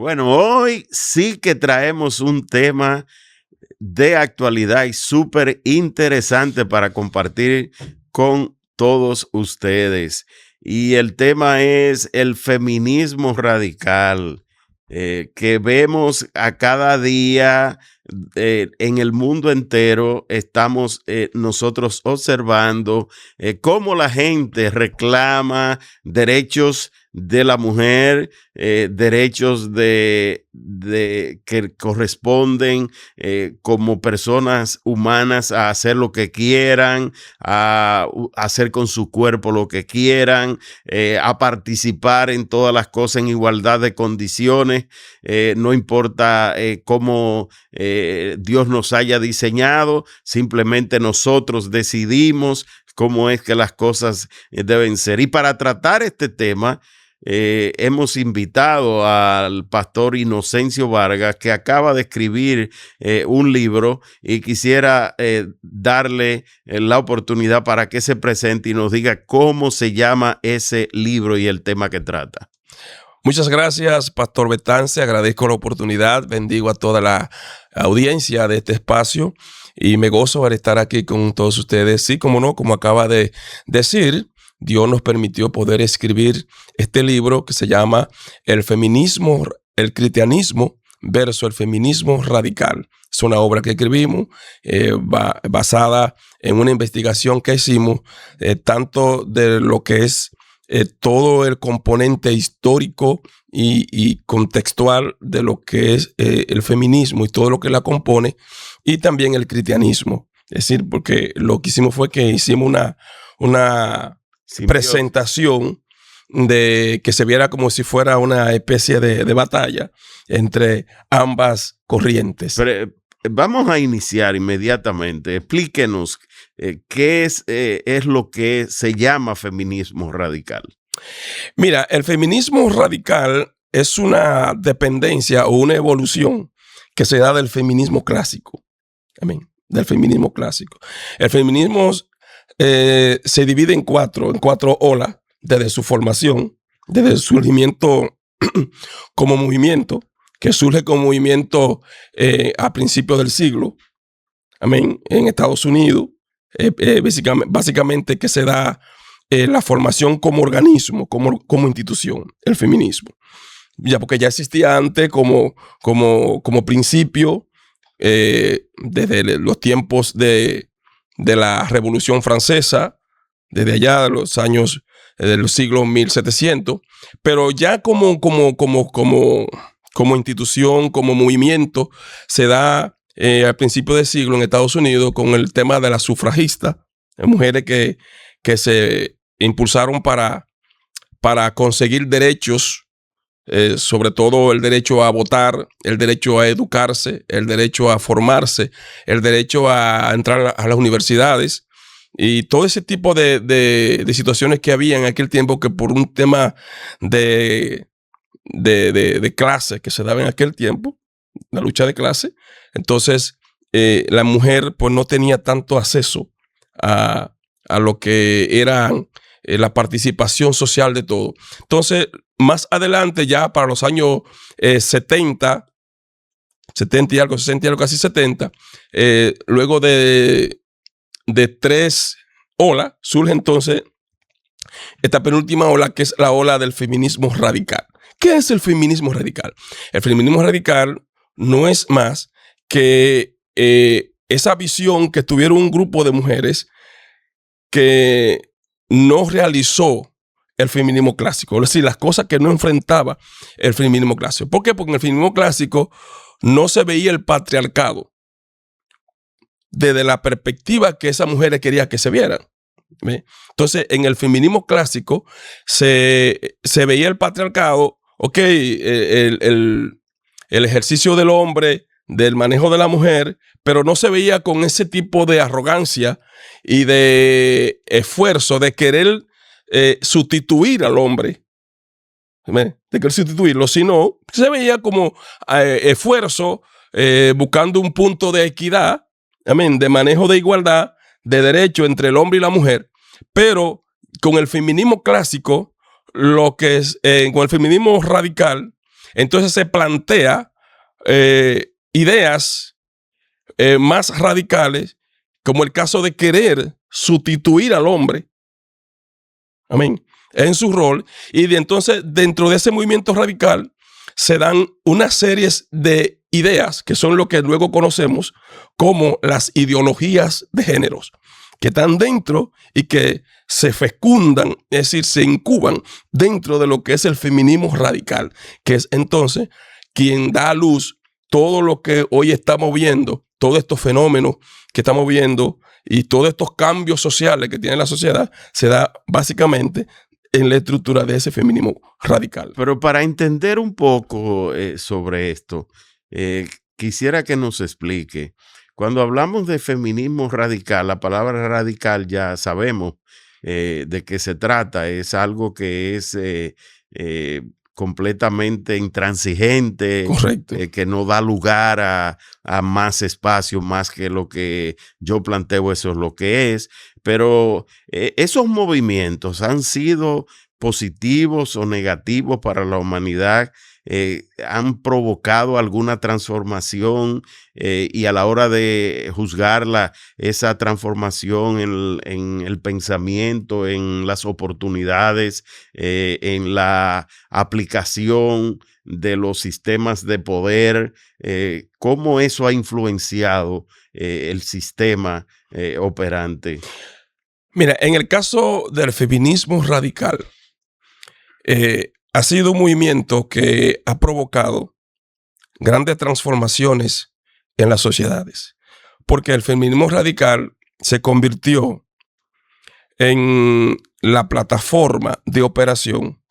Bueno, hoy sí que traemos un tema de actualidad y súper interesante para compartir con todos ustedes. Y el tema es el feminismo radical, que vemos a cada día en el mundo entero. Estamos nosotros observando cómo la gente reclama derechos de la mujer, derechos que corresponden como personas humanas a hacer lo que quieran, a hacer con su cuerpo lo que quieran, a participar en todas las cosas en igualdad de condiciones, no importa cómo Dios nos haya diseñado, simplemente nosotros decidimos cómo es que las cosas deben ser. Y para tratar este tema, hemos invitado al pastor Inocencio Vargas, que acaba de escribir un libro, y quisiera darle la oportunidad para que se presente y nos diga cómo se llama ese libro y el tema que trata. Muchas gracias, Pastor Betance. Agradezco la oportunidad. Bendigo a toda la audiencia de este espacio y me gozo de estar aquí con todos ustedes. Sí, como no, como acaba de decir, Dios nos permitió poder escribir este libro que se llama El feminismo, el cristianismo versus el feminismo radical. Es una obra que escribimos basada en una investigación que hicimos tanto de lo que es todo el componente histórico y contextual de lo que es el feminismo y todo lo que la compone, y también el cristianismo. Es decir, porque lo que hicimos fue que hicimos una presentación de que se viera como si fuera una especie de batalla entre ambas corrientes. Pero, vamos a iniciar inmediatamente. Explíquenos qué es lo que se llama feminismo radical. Mira, el feminismo radical es una dependencia o una evolución que se da del feminismo clásico. Amén. Del feminismo clásico. El feminismo se divide en cuatro olas desde su formación, desde el surgimiento como movimiento, que surge como movimiento a principios del siglo, amén, en Estados Unidos, básicamente que se da la formación como organismo, como institución, el feminismo. Ya porque ya existía antes como principio, desde los tiempos de la Revolución Francesa, desde allá de los años del siglo 1700, pero ya como institución, como movimiento, se da al principio del siglo en Estados Unidos con el tema de las sufragistas, mujeres que se impulsaron para conseguir derechos, sobre todo el derecho a votar, el derecho a educarse, el derecho a formarse, el derecho a entrar a las universidades y todo ese tipo de situaciones que había en aquel tiempo, que por un tema de clase que se daba en aquel tiempo, la lucha de clase, entonces la mujer pues no tenía tanto acceso a lo que era la participación social de todo. Entonces, más adelante, ya para los años 70 y algo, 60 y algo, casi 70, luego de tres olas, surge entonces esta penúltima ola, que es la ola del feminismo radical. ¿Qué es el feminismo radical? El feminismo radical no es más que esa visión que tuvieron un grupo de mujeres que no realizó el feminismo clásico, es decir, las cosas que no enfrentaba el feminismo clásico. ¿Por qué? Porque en el feminismo clásico no se veía el patriarcado desde la perspectiva que esas mujeres querían que se vieran. ¿Ve? Entonces, en el feminismo clásico se veía el patriarcado, ok, el ejercicio del hombre, del manejo de la mujer, pero no se veía con ese tipo de arrogancia y de esfuerzo de querer sustituir al hombre, de querer sustituirlo, sino se veía como esfuerzo buscando un punto de equidad, amén, de manejo de igualdad, de derecho entre el hombre y la mujer. Pero con el feminismo clásico, con el feminismo radical, entonces se plantea ideas más radicales, como el caso de querer sustituir al hombre, amén, en su rol. Y entonces dentro de ese movimiento radical se dan una serie de ideas que son lo que luego conocemos como las ideologías de géneros, que están dentro y que se fecundan, es decir, se incuban dentro de lo que es el feminismo radical, que es entonces quien da a luz todo lo que hoy estamos viendo, todos estos fenómenos que estamos viendo y todos estos cambios sociales que tiene la sociedad, se da básicamente en la estructura de ese feminismo radical. Pero para entender un poco sobre esto, quisiera que nos explique. Cuando hablamos de feminismo radical, la palabra radical ya sabemos de qué se trata. Es algo que es completamente intransigente. Correcto. Que no da lugar a más espacio, más que lo que yo planteo, eso es lo que es. Pero esos movimientos han sido positivos o negativos para la humanidad, han provocado alguna transformación y a la hora de juzgarla, esa transformación en el pensamiento, en las oportunidades, en la aplicación de los sistemas de poder, cómo eso ha influenciado el sistema operante. Mira, en el caso del feminismo radical, ha sido un movimiento que ha provocado grandes transformaciones en las sociedades, porque el feminismo radical se convirtió en la plataforma de operación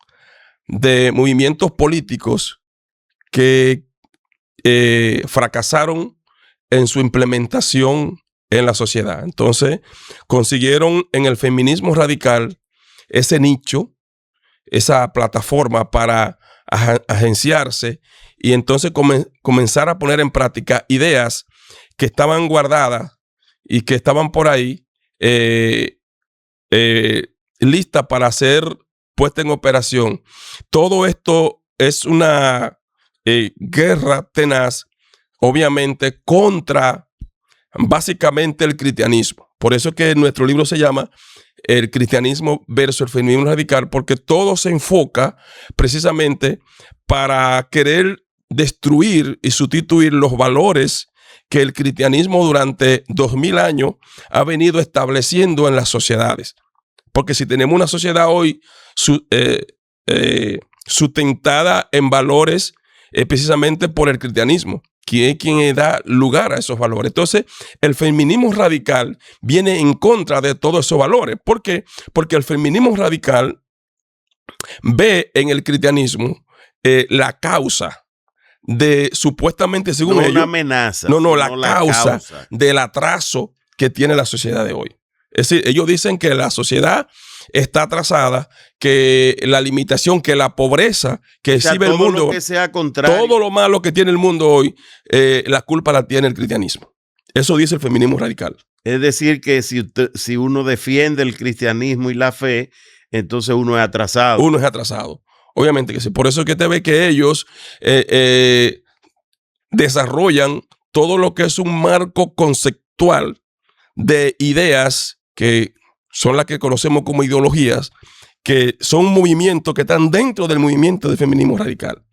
de movimientos políticos que fracasaron en su implementación en la sociedad. Entonces, consiguieron en el feminismo radical ese nicho, esa plataforma para agenciarse y entonces comenzar a poner en práctica ideas que estaban guardadas y que estaban por ahí listas para ser puestas en operación. Todo esto es una guerra tenaz, obviamente, contra básicamente el cristianismo. Por eso es que nuestro libro se llama El cristianismo versus el feminismo radical, porque todo se enfoca precisamente para querer destruir y sustituir los valores que el cristianismo durante 2000 años ha venido estableciendo en las sociedades. Porque si tenemos una sociedad hoy sustentada en valores precisamente por el cristianismo, que es quien da lugar a esos valores. Entonces, el feminismo radical viene en contra de todos esos valores. ¿Por qué? Porque el feminismo radical ve en el cristianismo la causa de, supuestamente, según ellos, una amenaza. la causa del atraso que tiene la sociedad de hoy. Es decir, ellos dicen que la sociedad está atrasada, que la limitación, que la pobreza que exhibe el mundo, lo que sea contrario, todo lo malo que tiene el mundo hoy, la culpa la tiene el cristianismo. Eso dice el feminismo radical. Es decir, que si uno defiende el cristianismo y la fe, entonces uno es atrasado. Uno es atrasado. Obviamente que sí. Por eso es que te ve que ellos desarrollan todo lo que es un marco conceptual de ideas que son las que conocemos como ideologías, que son movimientos que están dentro del movimiento del feminismo radical.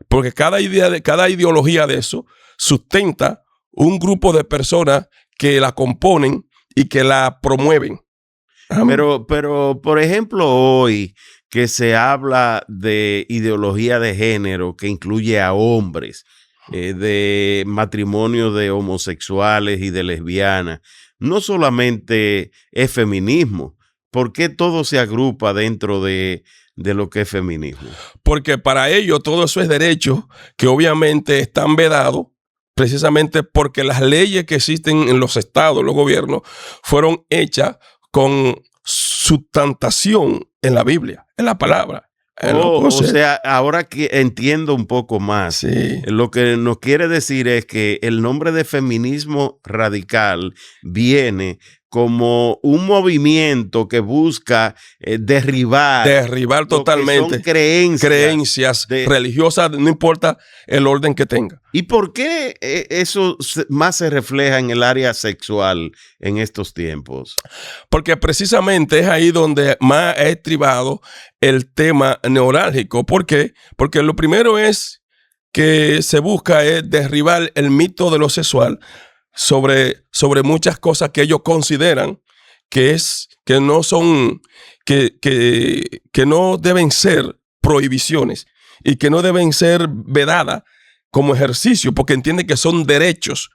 Porque cada ideología de eso sustenta un grupo de personas que la componen y que la promueven. Pero, por ejemplo, hoy que se habla de ideología de género que incluye a hombres, de matrimonio de homosexuales y de lesbianas, no solamente es feminismo. ¿Por qué todo se agrupa dentro de lo que es feminismo? Porque para ellos todo eso es derecho que obviamente están vedados precisamente porque las leyes que existen en los estados, los gobiernos, fueron hechas con sustentación en la Biblia, en la palabra. O sea, ahora que entiendo un poco más, sí. Lo que nos quiere decir es que el nombre de feminismo radical viene como un movimiento que busca derribar totalmente son creencias religiosas, no importa el orden que tenga. ¿Y por qué eso más se refleja en el área sexual en estos tiempos? Porque precisamente es ahí donde más ha estribado el tema neurálgico. ¿Por qué? Porque lo primero es que se busca es derribar el mito de lo sexual sobre muchas cosas que ellos consideran que no son, que no deben ser prohibiciones y que no deben ser vedadas como ejercicio, porque entienden que son derechos.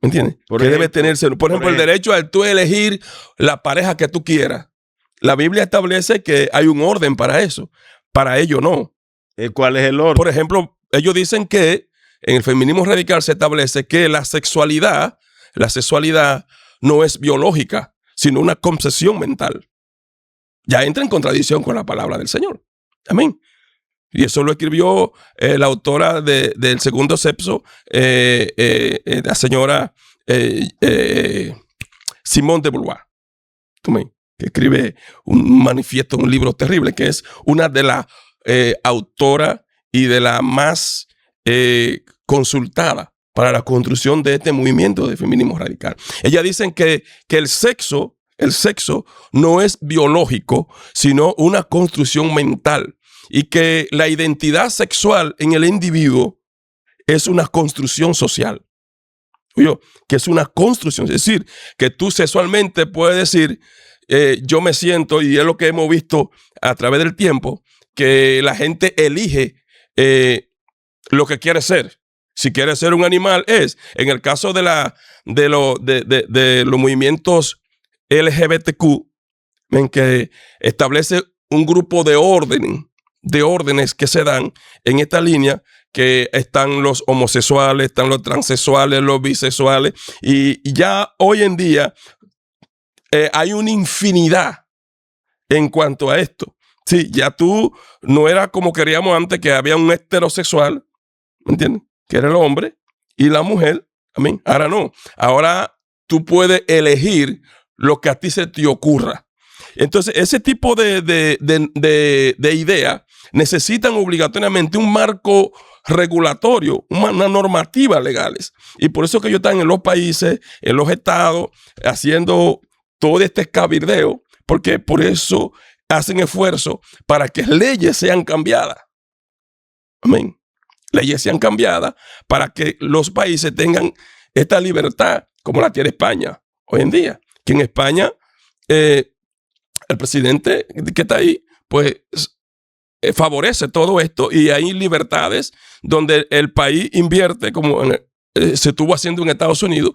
¿Me entiendes? Debe tenerse. Por ejemplo, el derecho a tú elegir la pareja que tú quieras. La Biblia establece que hay un orden para eso. Para ello no. ¿Cuál es el orden? Por ejemplo, ellos dicen que en el feminismo radical se establece que la sexualidad no es biológica, sino una concepción mental. Ya entra en contradicción con la palabra del Señor. Amén. Y eso lo escribió la autora del segundo sexo, la señora Simone de Beauvoir, que escribe un manifiesto, un libro terrible, que es una de las autoras y de la más consultada para la construcción de este movimiento de feminismo radical. Ellas dicen que el sexo no es biológico, sino una construcción mental, y que la identidad sexual en el individuo es una construcción social. Que es una construcción, es decir, que tú sexualmente puedes decir, yo me siento, y es lo que hemos visto a través del tiempo, que la gente elige lo que quiere ser. Si quiere ser un animal, es. En el caso de los movimientos LGBTQ, en que establece un grupo de órdenes que se dan en esta línea, que están los homosexuales, están los transexuales, los bisexuales, y ya hoy en día hay una infinidad en cuanto a esto. Sí, ya tú no era como queríamos antes, que había un heterosexual, ¿me entiendes? Que era el hombre y la mujer. Amén. Ahora no. Ahora tú puedes elegir lo que a ti se te ocurra. Entonces, ese tipo de ideas necesitan obligatoriamente un marco regulatorio, una normativa legales. Y por eso que ellos están en los países, en los estados, haciendo todo este cabildeo, porque por eso hacen esfuerzo para que leyes sean cambiadas. Amén. Leyes sean cambiadas para que los países tengan esta libertad como la tiene España hoy en día. Que en España el presidente que está ahí, pues favorece todo esto, y hay libertades donde el país invierte, como se estuvo haciendo en Estados Unidos.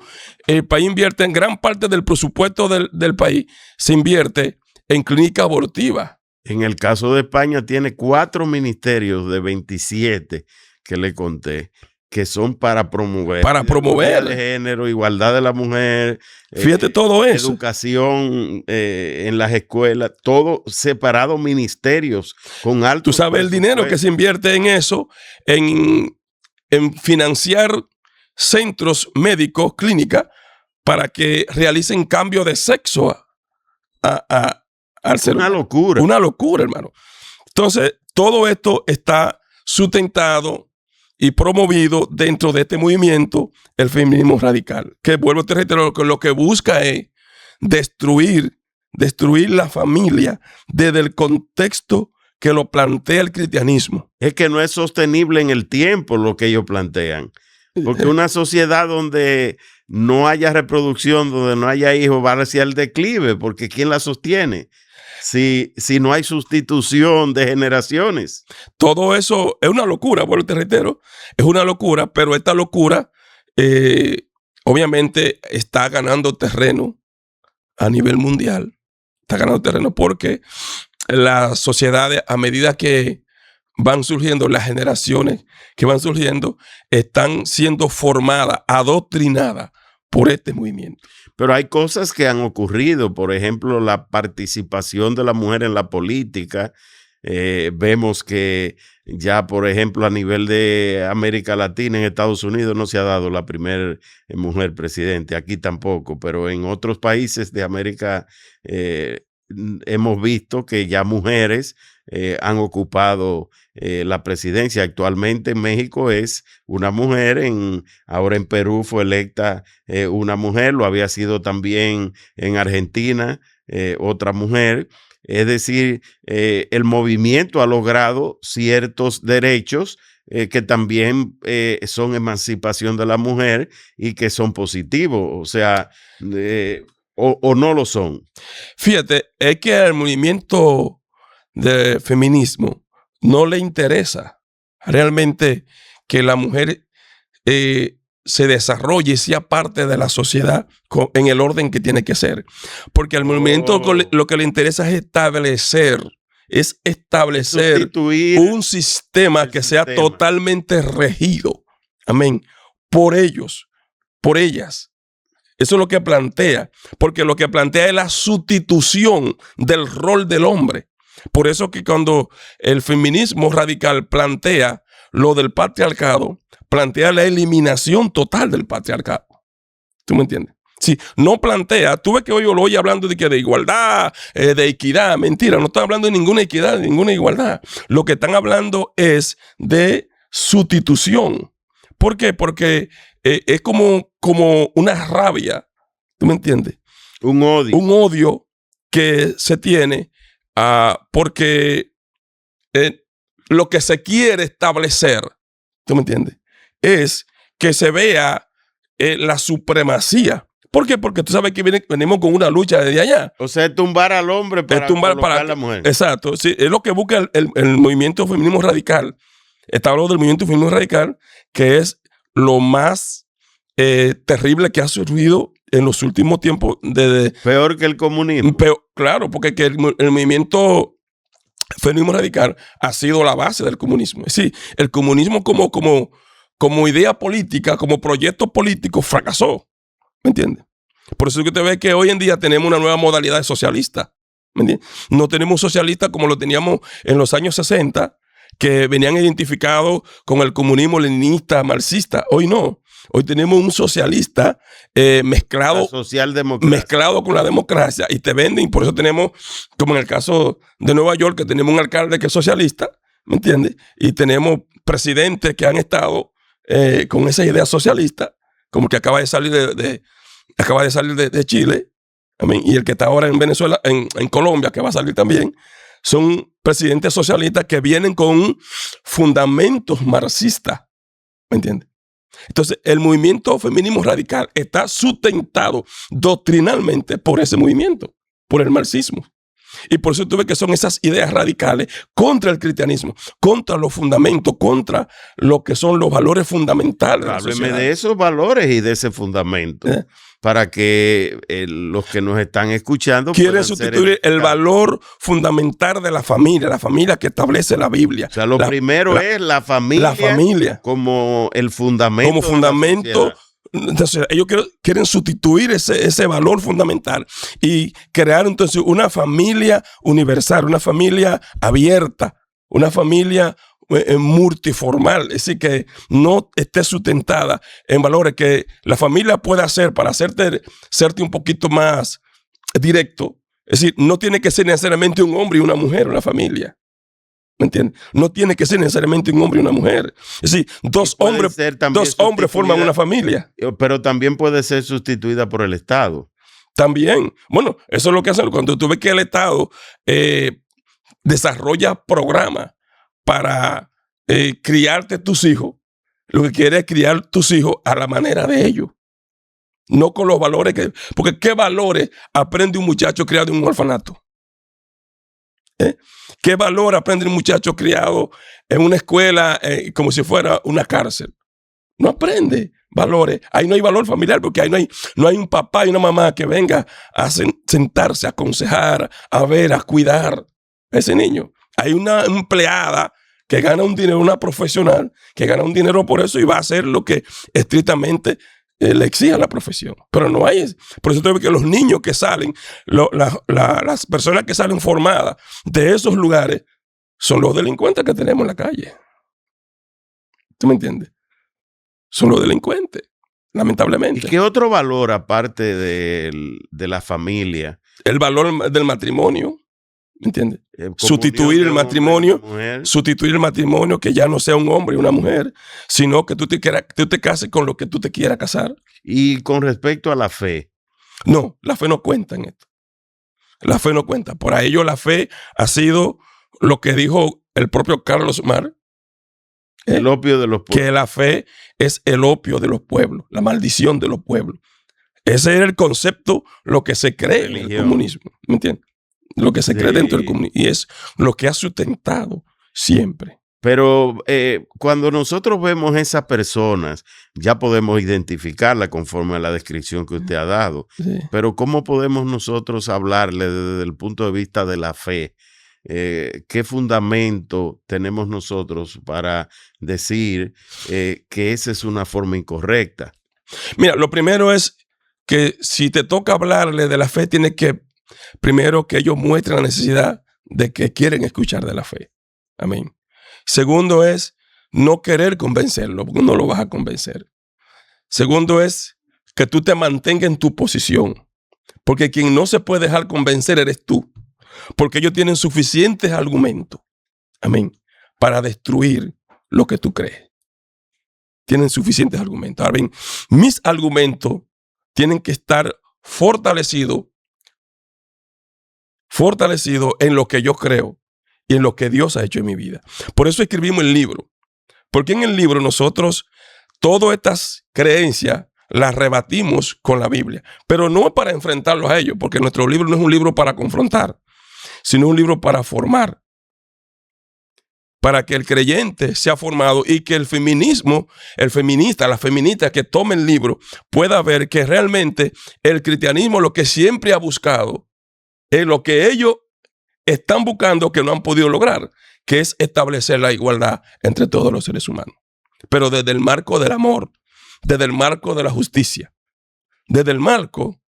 El país invierte en gran parte del presupuesto del país, se invierte en clínica abortiva. En el caso de España tiene 4 ministerios de 27 que le conté, que son para promover el género, igualdad de la mujer. Fíjate todo eso. Educación en las escuelas, todo separado, ministerios con alto. Tú sabes el dinero que se invierte en eso, en financiar centros médicos, clínicas, para que realicen cambio de sexo al ser humano. Una locura. Una locura, hermano. Entonces, todo esto está sustentado y promovido dentro de este movimiento, el feminismo radical, que, vuelvo a te reiterar, lo que busca es destruir la familia desde el contexto que lo plantea el cristianismo. Es que no es sostenible en el tiempo lo que ellos plantean, porque una sociedad donde no haya reproducción, donde no haya hijos, va hacia el declive, porque ¿quién la sostiene? Si no hay sustitución de generaciones. Todo eso es una locura, vuelvo te reitero, es una locura, pero esta locura obviamente está ganando terreno a nivel mundial. Está ganando terreno porque las sociedades, a medida que van surgiendo, las generaciones que van surgiendo, están siendo formadas, adoctrinadas por este movimiento. Pero hay cosas que han ocurrido, por ejemplo, la participación de la mujer en la política Vemos que ya, por ejemplo, a nivel de América Latina, en Estados Unidos no se ha dado la primera mujer presidente, aquí tampoco, pero en otros países de América hemos visto que ya mujeres han ocupado la presidencia. Actualmente en México es una mujer, ahora en Perú fue electa una mujer, lo había sido también en Argentina, otra mujer. Es decir, el movimiento ha logrado ciertos derechos que también son emancipación de la mujer y que son positivos, o sea, o no lo son. Fíjate, es que al movimiento de feminismo no le interesa realmente que la mujer se desarrolle y sea parte de la sociedad en el orden que tiene que ser. Porque al movimiento lo que le interesa es establecer sustituir un sistema que sea totalmente regido, amén, por ellos, por ellas. Eso es lo que plantea, porque lo que plantea es la sustitución del rol del hombre. Por eso que cuando el feminismo radical plantea lo del patriarcado, plantea la eliminación total del patriarcado. ¿Tú me entiendes? Sí, no plantea, tú ves que hoy yo lo oye hablando de igualdad, de equidad. Mentira, no están hablando de ninguna equidad, de ninguna igualdad. Lo que están hablando es de sustitución. ¿Por qué? Porque es como una rabia, ¿tú me entiendes? Un odio. Un odio que se tiene porque lo que se quiere establecer, ¿tú me entiendes? Es que se vea la supremacía. ¿Por qué? Porque tú sabes que venimos con una lucha desde allá. O sea, tumbar al hombre para colocar a la mujer. Exacto. Sí, es lo que busca el movimiento feminismo radical. Está hablando del movimiento feminismo radical, que es lo más terrible que ha surgido en los últimos tiempos. Peor que el comunismo. Claro, porque el movimiento feminismo radical ha sido la base del comunismo. Es decir, el comunismo como idea política, como proyecto político, fracasó. ¿Me entiendes? Por eso es que usted ve que hoy en día tenemos una nueva modalidad de socialista. ¿Me entiendes? No tenemos socialista como lo teníamos en los años 60, que venían identificados con el comunismo leninista, marxista. Hoy no. Hoy tenemos un socialista mezclado con la democracia y te venden. Por eso tenemos, como en el caso de Nueva York, que tenemos un alcalde que es socialista, ¿me entiendes? Y tenemos presidentes que han estado con esa idea socialista, como que acaba de salir de Chile, y el que está ahora en Venezuela, en Colombia, que va a salir también, son presidentes socialistas que vienen con fundamentos marxistas, ¿me entiendes? Entonces, el movimiento feminismo radical está sustentado doctrinalmente por ese movimiento, por el marxismo. Y por eso tú ves que son esas ideas radicales contra el cristianismo, contra los fundamentos, contra lo que son los valores fundamentales. Hábleme de esos valores y de ese fundamento, para que los que nos están escuchando quieren sustituir el valor fundamental de la familia que establece la Biblia. O sea, lo primero es la familia como el fundamento. Como fundamento. Entonces, ellos quieren sustituir ese valor fundamental y crear entonces una familia universal, una familia abierta, una familia multiformal, es decir, que no esté sustentada en valores que la familia pueda hacer para serte un poquito más directo. Es decir, no tiene que ser necesariamente un hombre y una mujer una familia. ¿Me entiendes? No tiene que ser necesariamente un hombre y una mujer. Es decir, dos hombres forman una familia. Pero también puede ser sustituida por el Estado. También. Bueno, eso es lo que hacen. Cuando tú ves que el Estado desarrolla programas para criarte tus hijos, lo que quiere es criar tus hijos a la manera de ellos. No con los valores que... Porque ¿qué valores aprende un muchacho criado en un orfanato? ¿Qué valor aprende un muchacho criado en una escuela como si fuera una cárcel? No aprende valores. Ahí no hay valor familiar porque ahí no hay un papá y una mamá que venga a sentarse, a aconsejar, a ver, a cuidar a ese niño. Hay una empleada que gana un dinero, una profesional que gana un dinero por eso y va a hacer lo que estrictamente le exige la profesión. Pero no hay. Por eso tengo que los niños que salen, las personas que salen formadas de esos lugares son los delincuentes que tenemos en la calle. ¿Tú me entiendes? Son los delincuentes, lamentablemente. ¿Y qué otro valor aparte de la familia? El valor del matrimonio, ¿me entiendes? Sustituir el matrimonio, sustituir el matrimonio, que ya no sea un hombre y una mujer, sino que tú te cases con lo que tú te quieras casar. Y con respecto a la fe. No, la fe no cuenta en esto. La fe no cuenta. Por ello la fe ha sido lo que dijo el propio Carlos Marx. El opio de los pueblos. Que la fe es el opio de los pueblos, la maldición de los pueblos. Ese era el concepto, lo que se cree en el comunismo. ¿Me entiendes? Lo que se cree dentro del comunismo. Y es lo que ha sustentado siempre. Pero cuando nosotros vemos esas personas, ya podemos identificarla conforme a la descripción que usted ha dado. Sí. Pero ¿cómo podemos nosotros hablarle desde el punto de vista de la fe? ¿Qué fundamento tenemos nosotros para decir que esa es una forma incorrecta? Mira, lo primero es que si te toca hablarle de la fe, tienes que primero que ellos muestren la necesidad de que quieren escuchar de la fe. Amén. Segundo es no querer convencerlo, porque no lo vas a convencer. Segundo es que tú te mantengas en tu posición, porque quien no se puede dejar convencer eres tú, porque ellos tienen suficientes argumentos, amén, para destruir lo que tú crees. Tienen suficientes argumentos. Ahora bien, mis argumentos tienen que estar fortalecidos en lo que yo creo y en lo que Dios ha hecho en mi vida. Por eso escribimos el libro. Porque en el libro nosotros todas estas creencias las rebatimos con la Biblia. Pero no para enfrentarlos a ellos, porque nuestro libro no es un libro para confrontar, sino un libro para formar. Para que el creyente sea formado y que el feminismo, el feminista, la feminista que tome el libro pueda ver que realmente el cristianismo lo que siempre ha buscado es lo que ellos están buscando que no han podido lograr, que es establecer la igualdad entre todos los seres humanos. Pero desde el marco del amor, desde el marco de la justicia, desde el marco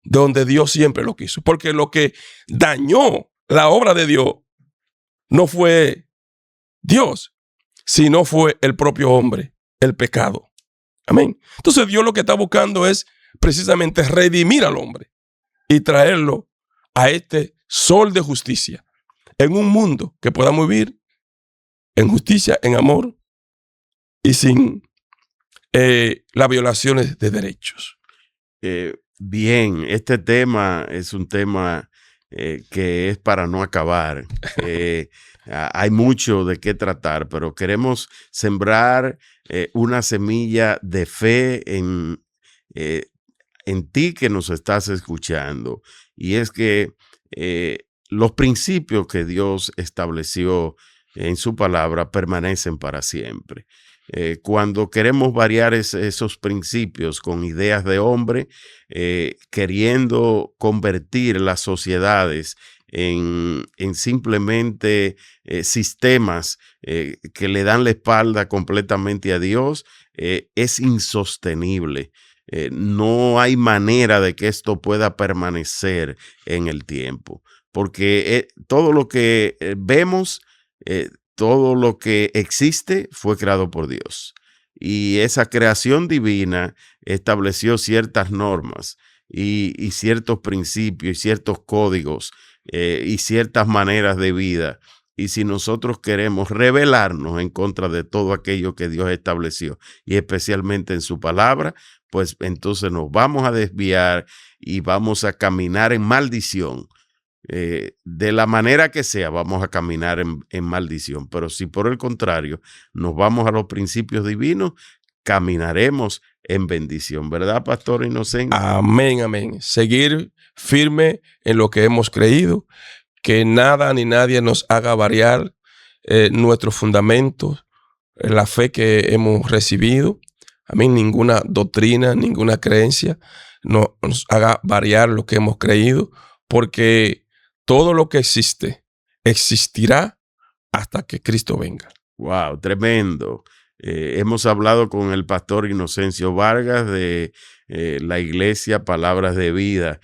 donde Dios siempre lo quiso. Porque lo que dañó la obra de Dios no fue Dios, sino fue el propio hombre, el pecado. Amén. Entonces Dios lo que está buscando es precisamente redimir al hombre y traerlo a este sol de justicia en un mundo que podamos vivir en justicia, en amor y sin las violaciones de derechos. Bien, este tema es un tema que es para no acabar. Hay mucho de qué tratar, pero queremos sembrar una semilla de fe en ti que nos estás escuchando. Y es que los principios que Dios estableció en su palabra permanecen para siempre. Cuando queremos variar esos principios con ideas de hombre, queriendo convertir las sociedades en simplemente sistemas que le dan la espalda completamente a Dios, es insostenible. No hay manera de que esto pueda permanecer en el tiempo, porque todo lo que vemos, todo lo que existe fue creado por Dios. Y esa creación divina estableció ciertas normas y ciertos principios y ciertos códigos y ciertas maneras de vida. Y si nosotros queremos rebelarnos en contra de todo aquello que Dios estableció, y especialmente en su palabra, pues entonces nos vamos a desviar y vamos a caminar en maldición. De la manera que sea, vamos a caminar en maldición. Pero si por el contrario nos vamos a los principios divinos, caminaremos en bendición. ¿Verdad, Pastor Inocencio? Amén, amén. Seguir firme en lo que hemos creído, que nada ni nadie nos haga variar nuestros fundamentos, la fe que hemos recibido. Amén. Ninguna doctrina, ninguna creencia nos haga variar lo que hemos creído, porque todo lo que existe existirá hasta que Cristo venga. Wow, tremendo. Hemos hablado con el pastor Inocencio Vargas de la iglesia Palabras de Vida.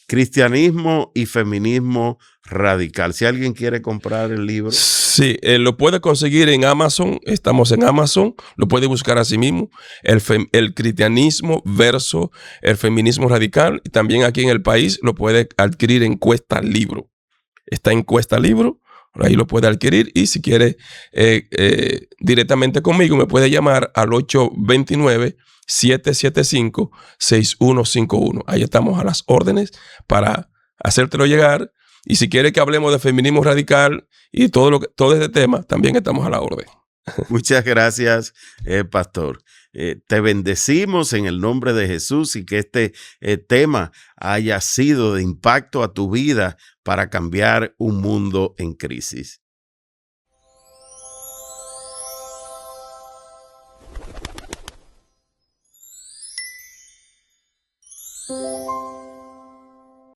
Cristianismo y feminismo radical. Si alguien quiere comprar el libro. Sí, lo puede conseguir en Amazon. Estamos en Amazon. Lo puede buscar así mismo. El cristianismo versus el feminismo radical. Y también aquí en el país lo puede adquirir en Cuesta Libro. Está en Cuesta Libro. Ahí lo puede adquirir. Y si quiere directamente conmigo, me puede llamar al 829-775-6151. Ahí estamos a las órdenes para hacértelo llegar. Y si quiere que hablemos de feminismo radical y todo este tema, también estamos a la orden. Muchas gracias, pastor. Te bendecimos en el nombre de Jesús y que este tema haya sido de impacto a tu vida para cambiar un mundo en crisis.